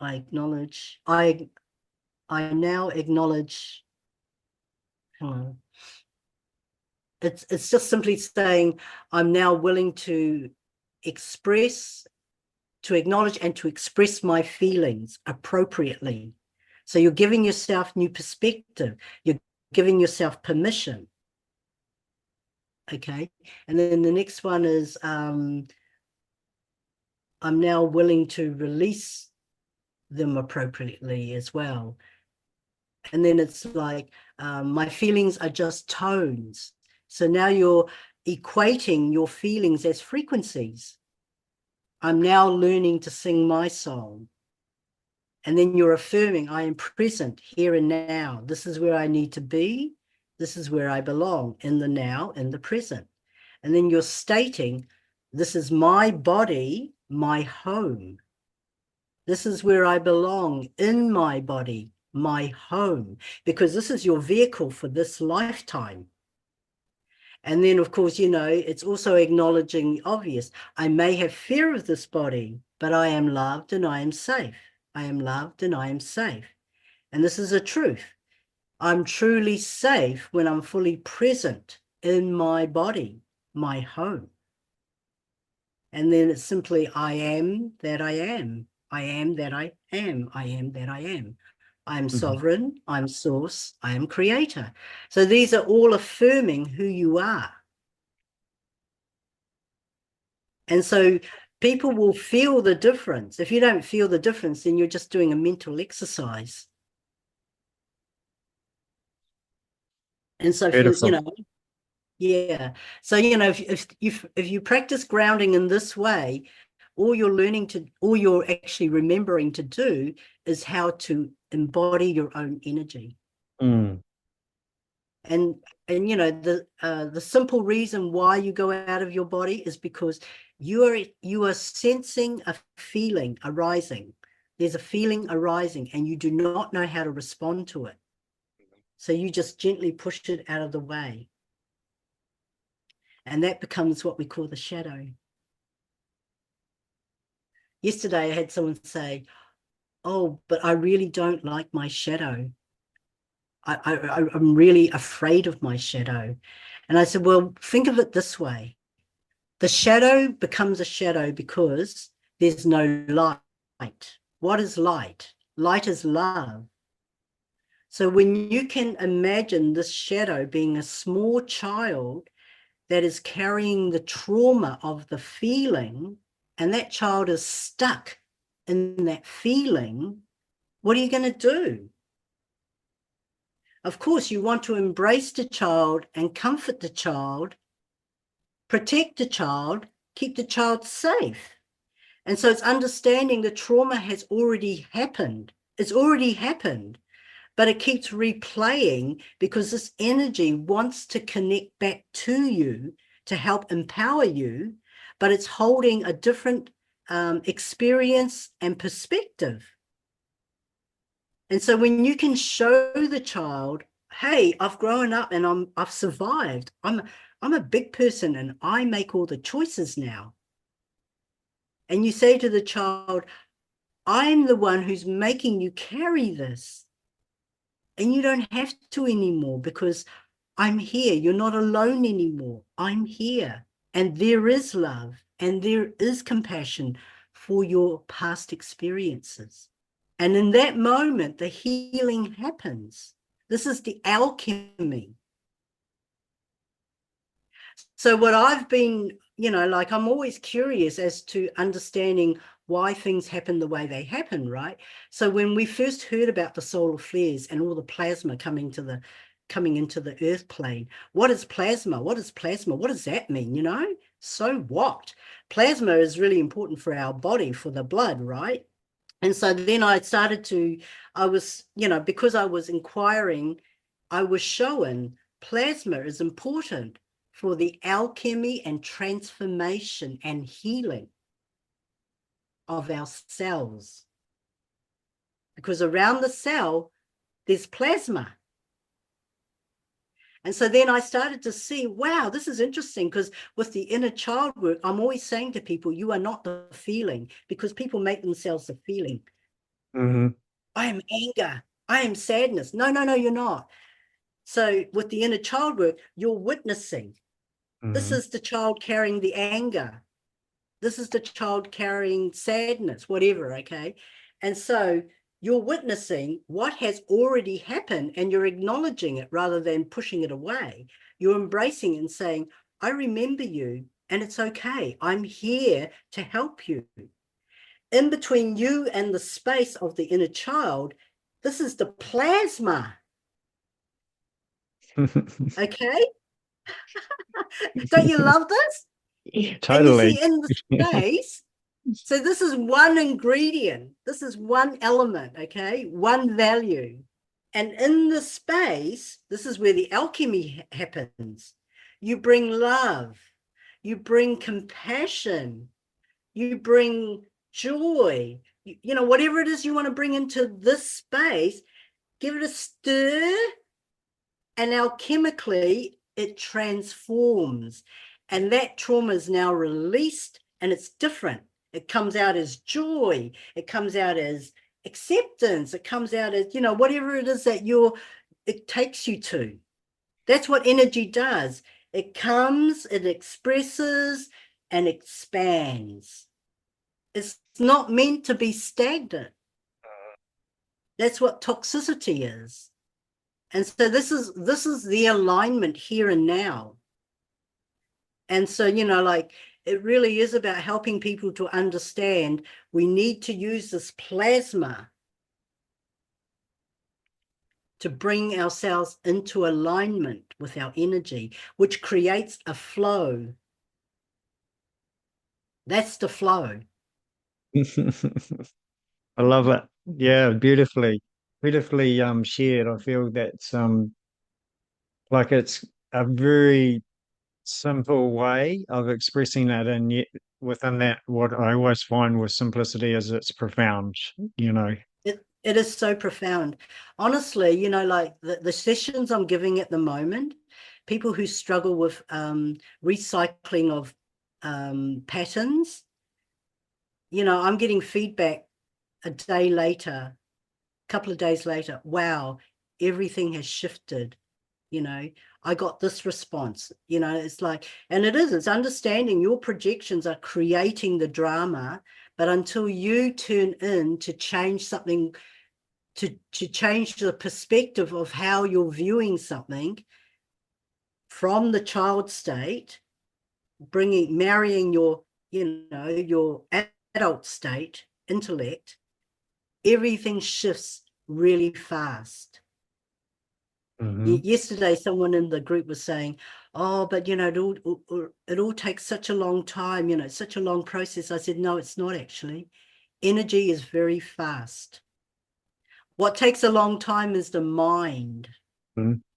acknowledge, I now acknowledge, it's just simply saying, I'm now willing to express, to acknowledge and to express my feelings appropriately. So you're giving yourself new perspective. You're giving yourself permission. Okay. And then the next one is, I'm now willing to release them appropriately as well. And then it's like, my feelings are just tones. So now you're equating your feelings as frequencies. I'm now learning to sing my song. And then you're affirming, I am present here and now. This is where I need to be. This is where I belong, in the now, in the present. And then you're stating, this is my body, my home. This is where I belong, in my body, my home, because this is your vehicle for this lifetime. And then, of course, it's also acknowledging the obvious. I may have fear of this body, but I am loved and I am safe. I am loved and I am safe. And this is a truth. I'm truly safe when I'm fully present in my body, my home. And then it's simply, I am that I am. I am that I am. I am that I am. I'm sovereign, I'm source, I am creator. So these are all affirming who you are. And so people will feel the difference. If you don't feel the difference, then you're just doing a mental exercise. And so, yeah. So, if you practice grounding in this way, all you're actually remembering to do is how to embody your own energy. Mm. And the simple reason why you go out of your body is because you are sensing a feeling arising. There's a feeling arising and you do not know how to respond to it. So you just gently push it out of the way. And that becomes what we call the shadow. Yesterday I had someone say, oh, but I really don't like my shadow. I'm really afraid of my shadow. And I said, well, think of it this way. The shadow becomes a shadow because there's no light. What is light? Light is love. So when you can imagine this shadow being a small child that is carrying the trauma of the feeling, and that child is stuck in that feeling, what are you going to do? Of course, you want to embrace the child and comfort the child, protect the child, keep the child safe. And so it's understanding the trauma has already happened. It's already happened, but it keeps replaying because this energy wants to connect back to you to help empower you, but it's holding a different experience and perspective. And so when you can show the child, hey, I've grown up and I've survived. I'm a big person and I make all the choices now. And you say to the child, I'm the one who's making you carry this. And you don't have to anymore because I'm here. You're not alone anymore. I'm here. And there is love and there is compassion for your past experiences. And in that moment, the healing happens. This is the alchemy. So what I've been, I'm always curious as to understanding why things happen the way they happen, right? So when we first heard about the solar flares and all the plasma coming into the earth plane, what is plasma? What is plasma? What does that mean, So what? Plasma is really important for our body, for the blood, right? And so then I was, because I was inquiring, I was shown plasma is important for the alchemy and transformation and healing of our cells. Because around the cell, there's plasma. And so then I started to see, wow, this is interesting, because with the inner child work, I'm always saying to people, you are not the feeling, because people make themselves the feeling. Mm-hmm. I am anger. I am sadness. No, no, no, you're not. So with the inner child work, you're witnessing. This Mm-hmm. is the child carrying the anger. This is the child carrying sadness, whatever, okay? And so you're witnessing what has already happened, and you're acknowledging it rather than pushing it away. You're embracing it and saying, I remember you, and it's okay. I'm here to help you. In between you and the space of the inner child, this is the plasma, okay? Don't you love this? And you Totally. see, in the space, so this is one ingredient, this is one element, okay, one value. And in the space, this is where the alchemy happens. You bring love, you bring compassion, you bring joy, whatever it is you want to bring into this space, give it a stir, and alchemically it transforms. And that trauma is now released, and it's different. It comes out as joy. It comes out as acceptance. It comes out as, whatever it is that it takes you to. That's what energy does. It comes, it expresses, and expands. It's not meant to be stagnant. That's what toxicity is. And so this is the alignment here and now. And so, it really is about helping people to understand we need to use this plasma to bring ourselves into alignment with our energy, which creates a flow. That's the flow. I love it. Yeah, beautifully shared. I feel that's like it's a very simple way of expressing that, and yet within that, what I always find with simplicity is it's profound, you know. It is so profound. Honestly, like the sessions I'm giving at the moment, people who struggle with recycling of patterns, I'm getting feedback a day later, a couple of days later. Wow, everything has shifted. I got this response. It's like, and it's understanding your projections are creating the drama, but until you turn in to change something, to change the perspective of how you're viewing something from the child state, marrying your your adult state intellect, everything shifts really fast. Hmm. Yesterday someone in the group was saying, oh, but it all takes such a long time, it's such a long process. I said, no, it's not actually. Energy is very fast. What takes a long time is the mind,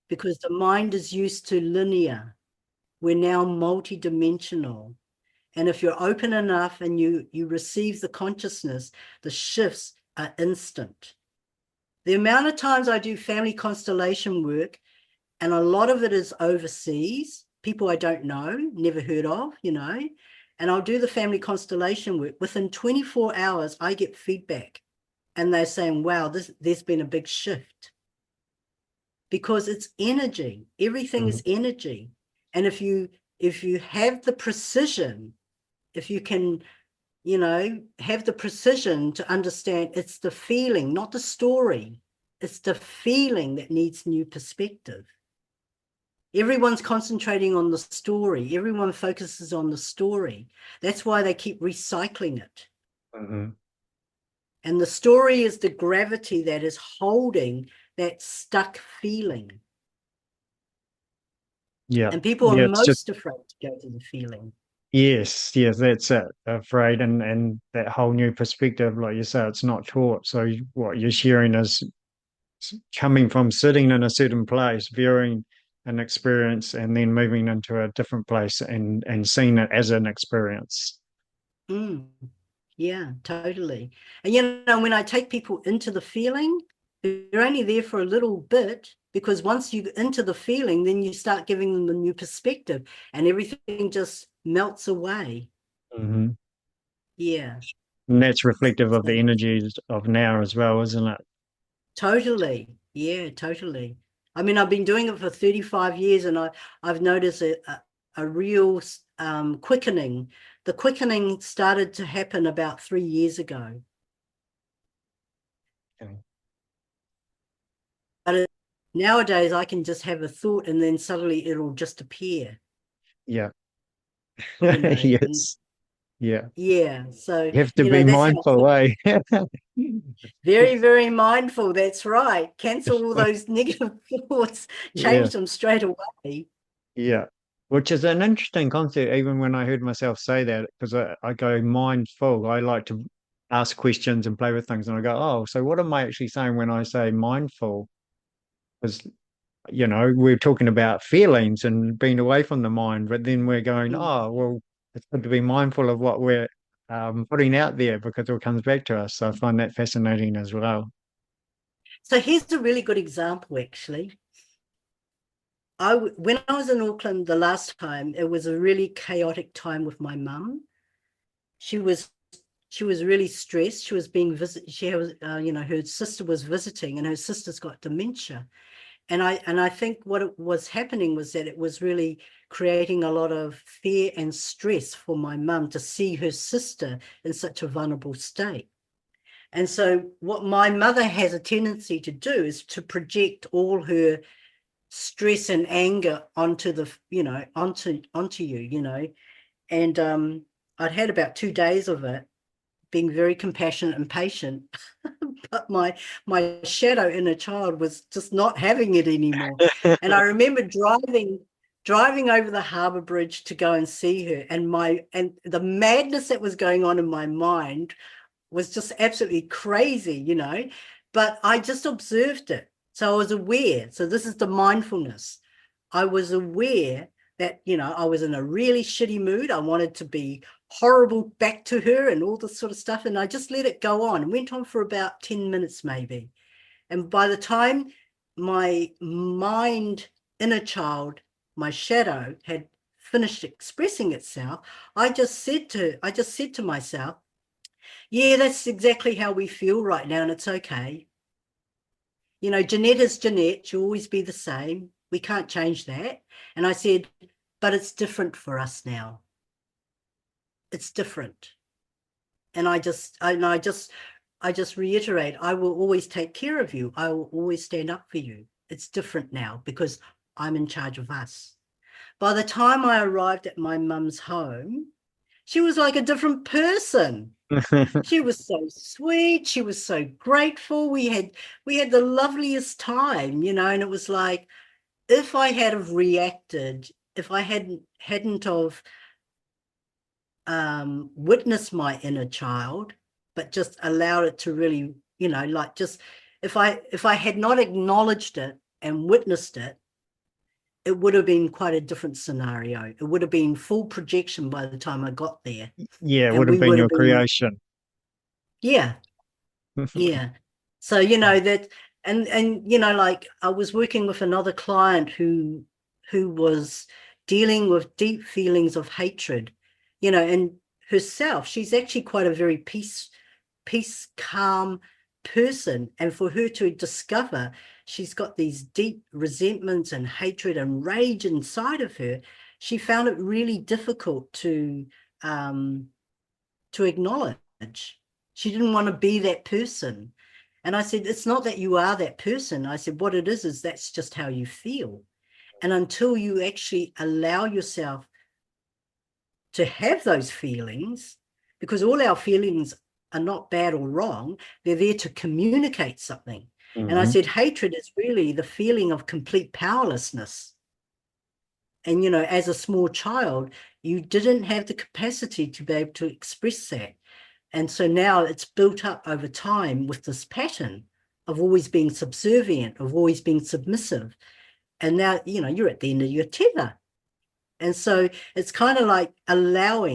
because the mind is used to linear. We're now multi-dimensional. And if you're open enough and you receive the consciousness, the shifts are instant. The amount of times I do family constellation work, and a lot of it is overseas, people I don't know, never heard of, and I'll do the family constellation work. Within 24 hours, I get feedback, and they're saying, wow, there's been a big shift, because it's energy. Everything is energy. And if you have the precision, if you can, have the precision to understand it's the feeling, not the story, it's the feeling that needs new perspective. Everyone's concentrating on the story. Everyone focuses on the story. That's why they keep recycling it. Hmm. And the story is the gravity that is holding that stuck feeling. Yeah, And people are yeah, it's just most afraid to go to the feeling. Yes, that's it. Afraid, and that whole new perspective, like you say, it's not taught. So what you're sharing is coming from sitting in a certain place, viewing an experience, and then moving into a different place and seeing it as an experience. Mm, yeah, totally. And when I take people into the feeling, they're only there for a little bit, because once you get into the feeling, then you start giving them the new perspective and everything just melts away. Hmm. Yeah. And that's reflective of So, the energies of now as well, isn't it? totally. Yeah, totally. I mean, I've been doing it for 35 years, and I've noticed a real quickening. The quickening started to happen about 3 years ago. Okay. But nowadays, I can just have a thought and then suddenly it'll just appear, Yeah. and Yes. Yeah. yeah. So, You have to be that's how mindful, eh? very, very mindful. That's right. Cancel all those negative thoughts, Yeah. change them straight away. Yeah. Which is an interesting concept, even when I heard myself say that, because I go mindful. I like to ask questions and play with things, and I go, oh, so what am I actually saying when I say mindful? Because, we're talking about feelings and being away from the mind, but then we're going, Mm. oh, well, it's good to be mindful of what we're putting out there because it all comes back to us. So I find that fascinating as well. So here's a really good example, actually. When I was in Auckland the last time, it was a really chaotic time with my mum. She was she was really stressed. She was being visited. She was, her sister was visiting, and her sister's got dementia. And I think what it was happening was that it was really creating a lot of fear and stress for my mum to see her sister in such a vulnerable state. And so what my mother has a tendency to do is to project all her stress and anger onto onto you. And I'd had about 2 days of it, being very compassionate and patient, but my shadow inner child was just not having it anymore. And I remember driving over the harbour bridge to go and see her, and the madness that was going on in my mind was just absolutely crazy. But I just observed it. So I was aware. So this is the mindfulness. I was aware that, I was in a really shitty mood. I wanted to be horrible back to her and all this sort of stuff. And I just let it go on. It went on for about 10 minutes, maybe. And by the time my mind, inner child, my shadow had finished expressing itself, I just said to myself, yeah, that's exactly how we feel right now, and it's okay. Jeanette is Jeanette. She'll always be the same. We can't change that. And I said, but it's different for us now. It's different. And I just reiterate, I will always take care of you. I will always stand up for you. It's different now because I'm in charge of us. By the time I arrived at my mum's home, she was like a different person. She was so sweet. She was so grateful. We had the loveliest time, and it was like, if I had have reacted, if I hadn't of witnessed my inner child, but just allowed it to really, like, just if I had not acknowledged it and witnessed it, it would have been quite a different scenario. It would have been full projection by the time I got there, Yeah, it and would have we been would have your been, creation. yeah. Yeah. So, that, and like, I was working with another client who was dealing with deep feelings of hatred, and herself, she's actually quite a very calm person. And for her to discover she's got these deep resentments and hatred and rage inside of her, she found it really difficult um to acknowledge. She didn't want to be that person. And I said, it's not that you are that person. I said, what it is that's just how you feel. And until you actually allow yourself to have those feelings, because all our feelings are not bad or wrong, they're there to communicate something. And I Hmm. said, hatred is really the feeling of complete powerlessness. And, as a small child, You didn't have the capacity to be able to express that. And so now it's built up over time with this pattern of always being subservient, of always being submissive. And now, you're at the end of your tether. And so it's kind of like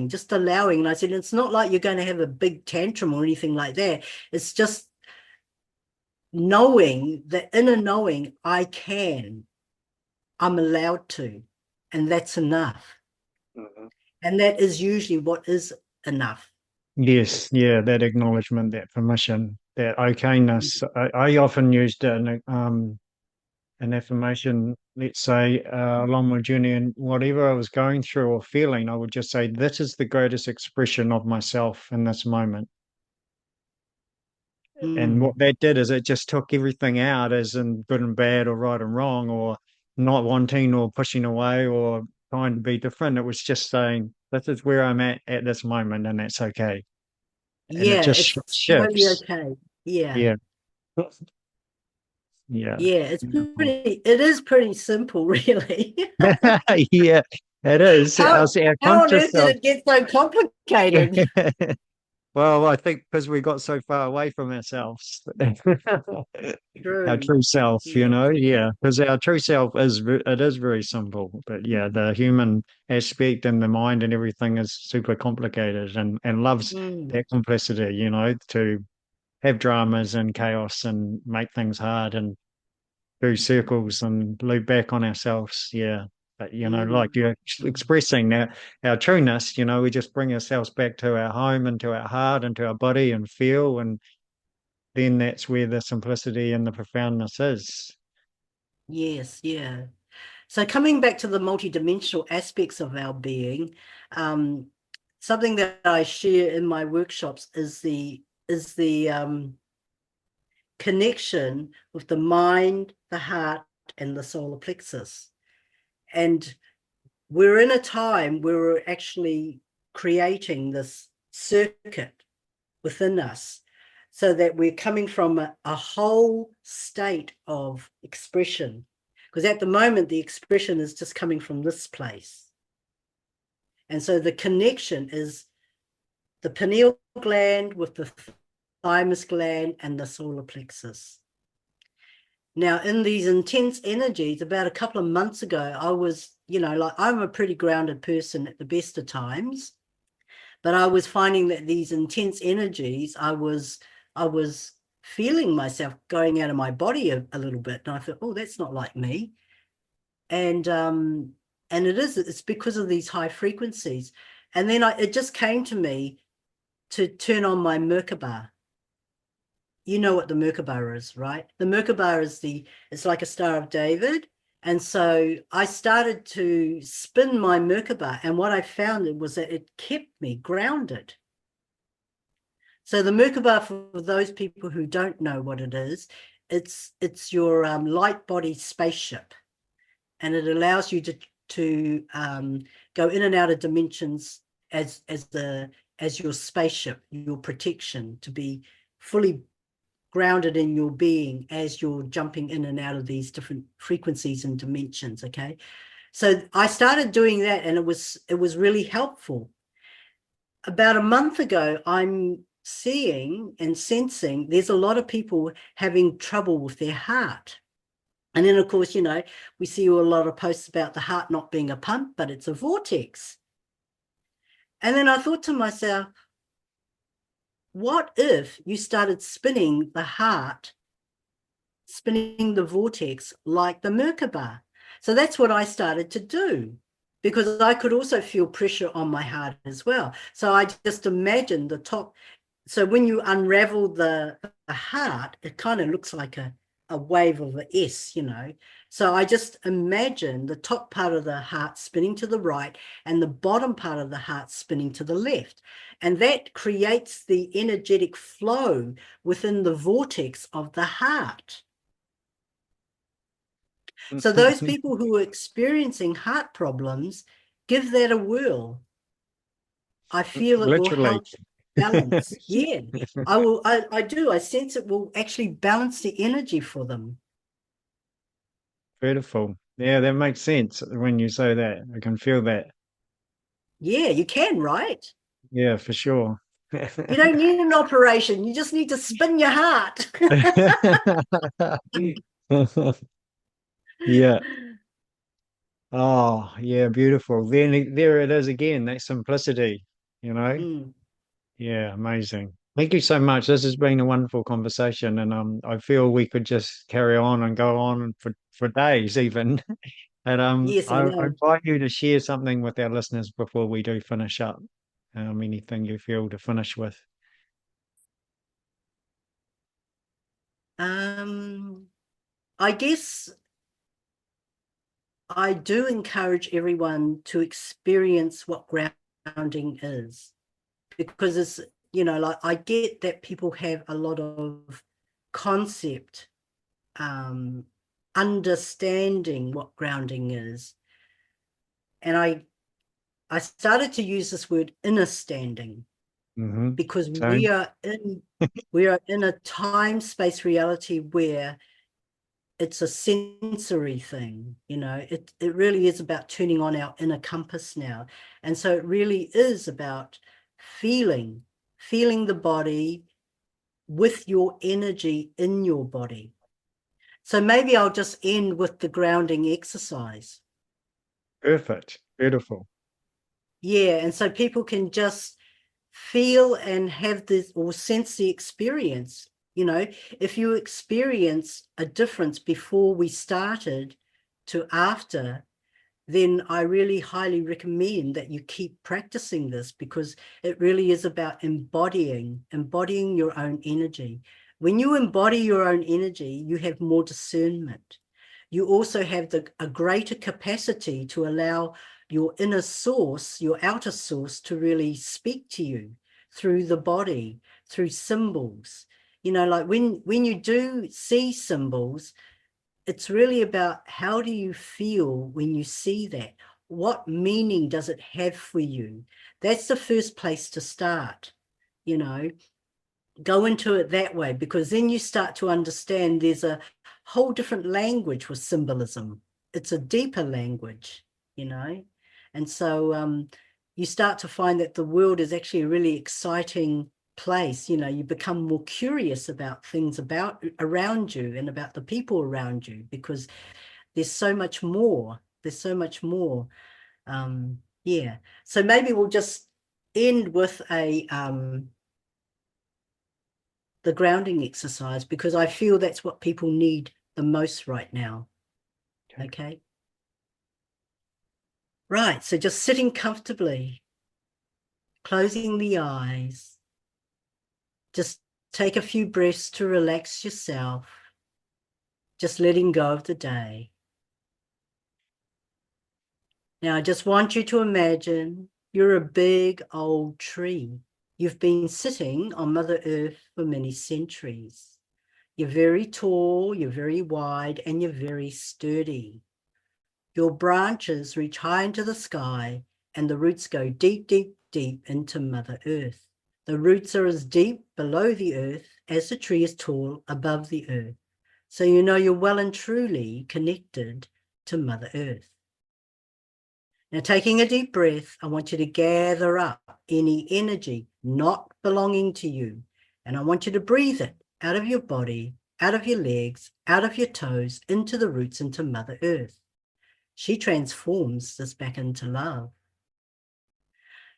just allowing. And I said, it's not like you're going to have a big tantrum or anything like that. It's just knowing, the inner knowing, I'm allowed to, and that's enough. Mhm. And that is usually what is enough. Yes, yeah, that acknowledgement, that permission, that okayness. I often used an affirmation, let's say, along my journey, and whatever I was going through or feeling, I would just say, this is the greatest expression of myself in this moment. And what Mm. that did is it just took everything out, as in good and bad, or right and wrong, or not wanting or pushing away or trying to be different. It was just saying, this is where I'm at this moment, and that's okay. And it Yeah, just it's totally shifts. okay. Yeah. Yeah. Yeah. Yeah, Beautiful. it is pretty simple, really. Yeah, it is. How Our how on conscious earth did self. it get so complicated? Well, I think because we got so far away from ourselves, our True. true self, Yeah. yeah, because our true self it is very simple, but yeah, the human aspect and the mind and everything is super complicated, and loves Mm. that complexity, to have dramas and chaos and make things hard and do circles and loop back on ourselves. Yeah. But, like Mm. you're expressing our trueness, we just bring ourselves back to our home and to our heart and to our body and feel. And then that's where the simplicity and the profoundness is. Yes, yeah. So coming back to the multidimensional aspects of our being, um, something that I share in my workshops is the connection with the mind, the heart, and the solar plexus. And we're in a time where we're actually creating this circuit within us so that we're coming from a whole state of expression. Because at the moment, the expression is just coming from this place. And so the connection is the pineal gland with the thymus gland and the solar plexus. Now, in these intense energies, about a couple of months ago, I was, like I'm a pretty grounded person at the best of times, but I was finding that these intense energies, I was feeling myself going out of my body a little bit. And I thought, oh, that's not like me. And it's because of these high frequencies. And then it just came to me to turn on my Merkaba. You know what the Merkaba is, right? The Merkaba it's like a Star of David. And so I started to spin my Merkaba, and what I found was that it kept me grounded. So the Merkaba, for those people who don't know what it is, it's your light body spaceship, and it allows you to go in and out of dimensions as your spaceship, your protection, to be fully grounded in your being as you're jumping in and out of these different frequencies and dimensions. Okay, so I started doing that, and it was really helpful. About a month ago, I'm seeing and sensing there's a lot of people having trouble with their heart. And then, of course, we see a lot of posts about the heart not being a pump, but it's a vortex. And then I thought to myself, what if you started spinning the heart, spinning the vortex like the Merkaba? So that's what I started to do, because I could also feel pressure on my heart as well. So I just imagined the top. So when you unravel the heart, it kind of looks like a wave of an S. So I just imagine the top part of the heart spinning to the right and the bottom part of the heart spinning to the left. And that creates the energetic flow within the vortex of the heart. So those people who are experiencing heart problems, give that a whirl. I feel it will Literally. help balance. Yeah, I do. I sense it will actually balance the energy for them. Beautiful. Yeah, that makes sense when you say that. I can feel that. Yeah, you can, right? Yeah, for sure. You don't need an operation. You just need to spin your heart. Yeah. Oh, yeah, beautiful. Then there it is again, that simplicity, you know? Mm. Yeah, amazing. Thank you so much. This has been a wonderful conversation, and I feel we could just carry on and go on for days even. And Yes, I I know. invite you to share something with our listeners before we do finish up. Anything you feel to finish with. I guess I do encourage everyone to experience what grounding is, because it's, like, I get that people have a lot of concept, um, understanding what grounding is. And I started to use this word inner standing, Mm-hmm. because we Same. are in we are in a time-space reality where it's a sensory thing. It really is about turning on our inner compass now. And so it really is about feeling the body with your energy in your body. So maybe I'll just end with the grounding exercise. Perfect. Beautiful. Yeah, and so people can just feel and have this, or sense the experience. If you experience a difference before we started to after, then I really highly recommend that you keep practicing this, because it really is about embodying your own energy. When you embody your own energy, you have more discernment. You also have a greater capacity to allow your inner source, your outer source, to really speak to you through the body, through symbols. Like when you do see symbols, it's really about, how do you feel when you see that? What meaning does it have for you? That's the first place to start. Go into it that way, because then you start to understand there's a whole different language with symbolism. It's a deeper language, you know. And so you start to find that the world is actually a really exciting place. You become more curious about things around you, and about the people around you, because there's so much more. Yeah. So maybe we'll just end with the grounding exercise, because I feel that's what people need the most right now. Okay. Right. So just sitting comfortably, closing the eyes, just take a few breaths to relax yourself, just letting go of the day. Now, I just want you to imagine you're a big old tree. You've been sitting on Mother Earth for many centuries. You're very tall, you're very wide, and you're very sturdy. Your branches reach high into the sky, and the roots go deep, deep, deep into Mother Earth. The roots are as deep below the earth as the tree is tall above the earth. So you know you're well and truly connected to Mother Earth. Now, taking a deep breath, I want you to gather up any energy not belonging to you, and I want you to breathe it out of your body, out of your legs, out of your toes, into the roots, into Mother Earth. She transforms this back into love.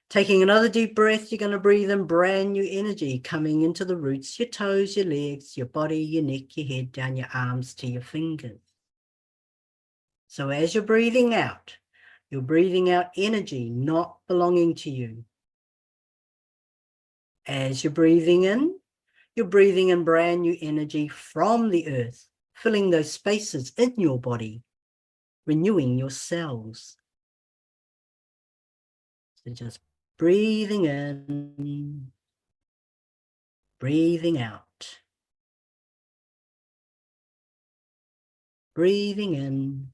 Taking another deep breath, you're going to breathe in brand new energy coming into the roots, your toes, your legs, your body, your neck, your head, down your arms to your fingers. So as you're breathing out energy not belonging to you. As you're breathing in brand new energy from the earth, filling those spaces in your body, renewing your cells. So just breathing in, breathing out, breathing in,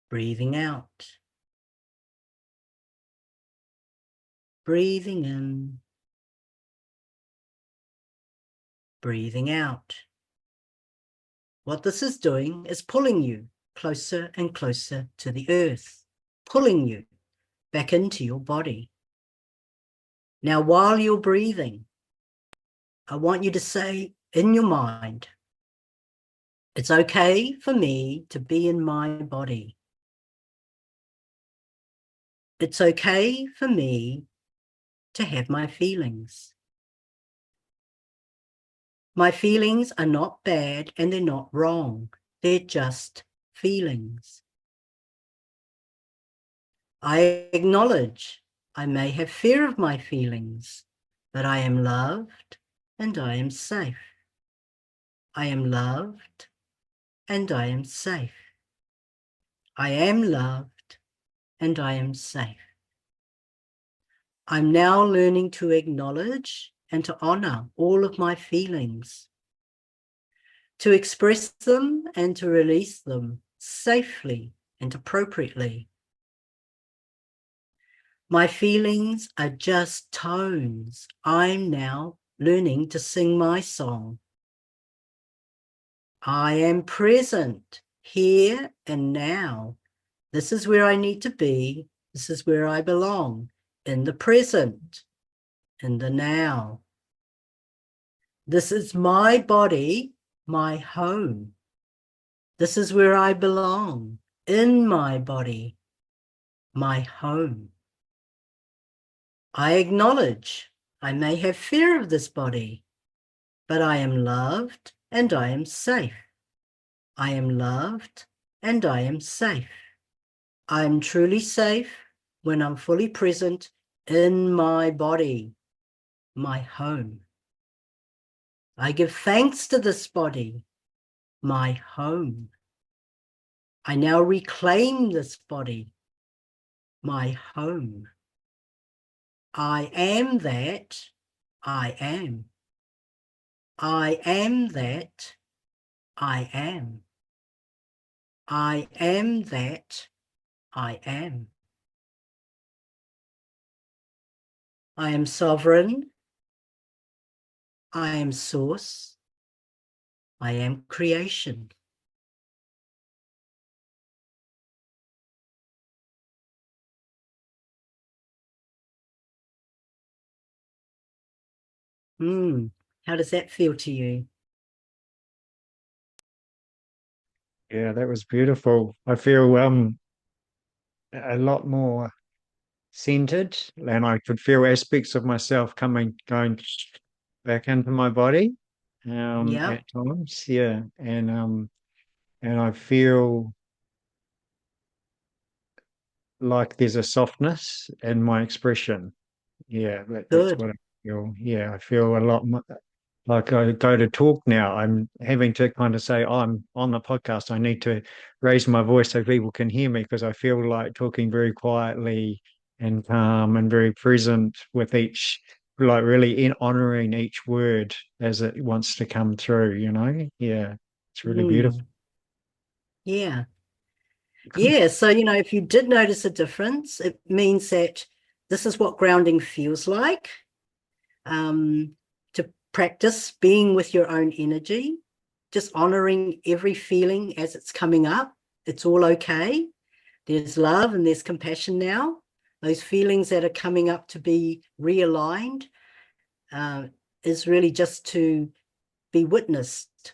breathing out, breathing in, breathing out. What this is doing is pulling you closer and closer to the earth, pulling you back into your body. Now, while you're breathing, I want you to say in your mind, it's okay for me to be in my body. It's okay for me to have my feelings. My feelings are not bad and they're not wrong. They're just feelings. I acknowledge I may have fear of my feelings, but I am loved and I am safe. I am loved and I am safe. I am loved and I am safe. I'm now learning to acknowledge and to honor all of my feelings, to express them and to release them safely and appropriately. My feelings are just tones. I'm now learning to sing my song. I am present here and now. This is where I need to be. This is where I belong, in the present, in the now. This is my body, my home. This is where I belong, in my body, my home. I acknowledge I may have fear of this body, but I am loved and I am safe. I am loved and I am safe. I am truly safe when I'm fully present in my body, my home. I give thanks to this body, my home. I now reclaim this body, my home. I am that I am. I am that I am. I am that I am. I am sovereign. I am source. I am creation. How does that feel to you? Yeah, that was beautiful. I feel a lot more centered, and I could feel aspects of myself going back into my body Yeah, at times. Yeah. And I feel like there's a softness in my expression. Yeah, that's good. what I feel. Yeah, I feel a lot more like I go to talk now. I'm having to kind of say, oh, I'm on the podcast. I need to raise my voice so people can hear me because I feel like talking very quietly and calm and very present with each, like really in honoring each word as it wants to come through, you know? Yeah, it's really beautiful. Yeah. Yeah. So, if you did notice a difference, it means that this is what grounding feels like. To practice being with your own energy, just honoring every feeling as it's coming up. It's all okay. There's love and there's compassion now. Those feelings that are coming up to be realigned is really just to be witnessed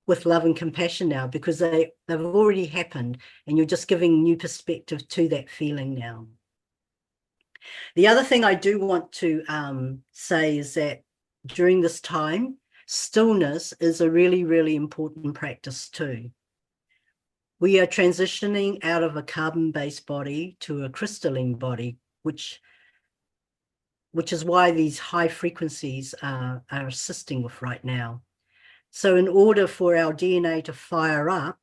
with love and compassion now, because they've already happened and you're just giving new perspective to that feeling now. The other thing I do want to say is that during this time, stillness is a really, really important practice too. We are transitioning out of a carbon-based body to a crystalline body, which is why these high frequencies are assisting with right now. So in order for our DNA to fire up,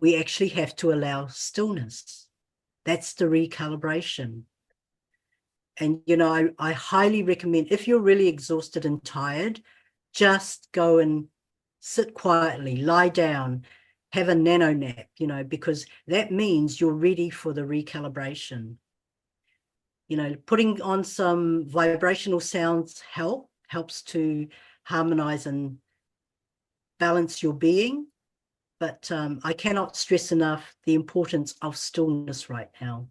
we actually have to allow stillness. That's the recalibration. And, I highly recommend, if you're really exhausted and tired, just go and sit quietly, lie down, have a nano nap, because that means you're ready for the recalibration. Putting on some vibrational sounds helps to harmonize and balance your being. But I cannot stress enough the importance of stillness right now.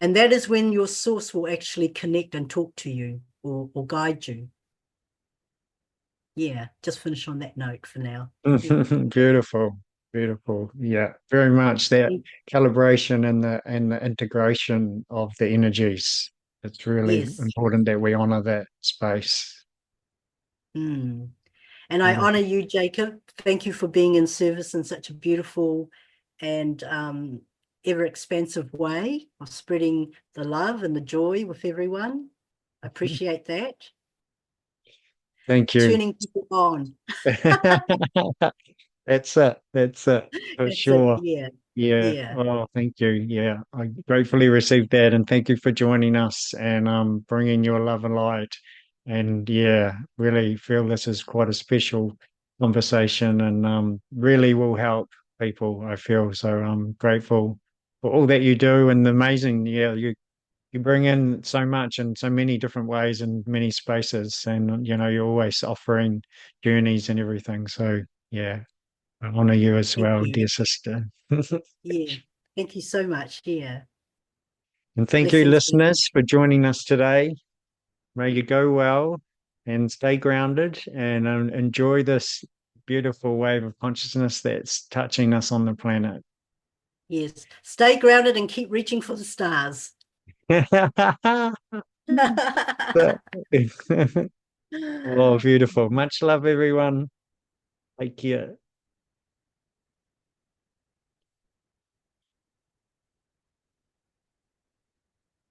And that is when your source will actually connect and talk to you or guide you. Yeah, just finish on that note for now. Beautiful, beautiful. Yeah, very much that calibration and the integration of the energies. It's really Yes. important that we honor that space. Mm. And I honor Beautiful. you, Jacob. Thank you for being in service in such a beautiful and ever expansive way of spreading the love and the joy with everyone. I appreciate that. Thank you. Turning people on. That's it. That's it for That's it. sure. Yeah. Yeah. Yeah. Oh, thank you. Yeah, I gratefully received that, and thank you for joining us and bringing your love and light. And yeah, really feel this is quite a special conversation, and really will help people. I feel so. I'm grateful for all that you do, and amazing. Yeah, you bring in so much in so many different ways and many spaces, and you're always offering journeys and everything. So yeah. I honor you as Thank well, you. dear sister. Yeah. Thank you so much. Yeah. And thank you, Blessings. listeners, for joining us today. May you go well and stay grounded and enjoy this beautiful wave of consciousness that's touching us on the planet. Yes. Stay grounded and keep reaching for the stars. Oh, beautiful. Much love, everyone. Take care.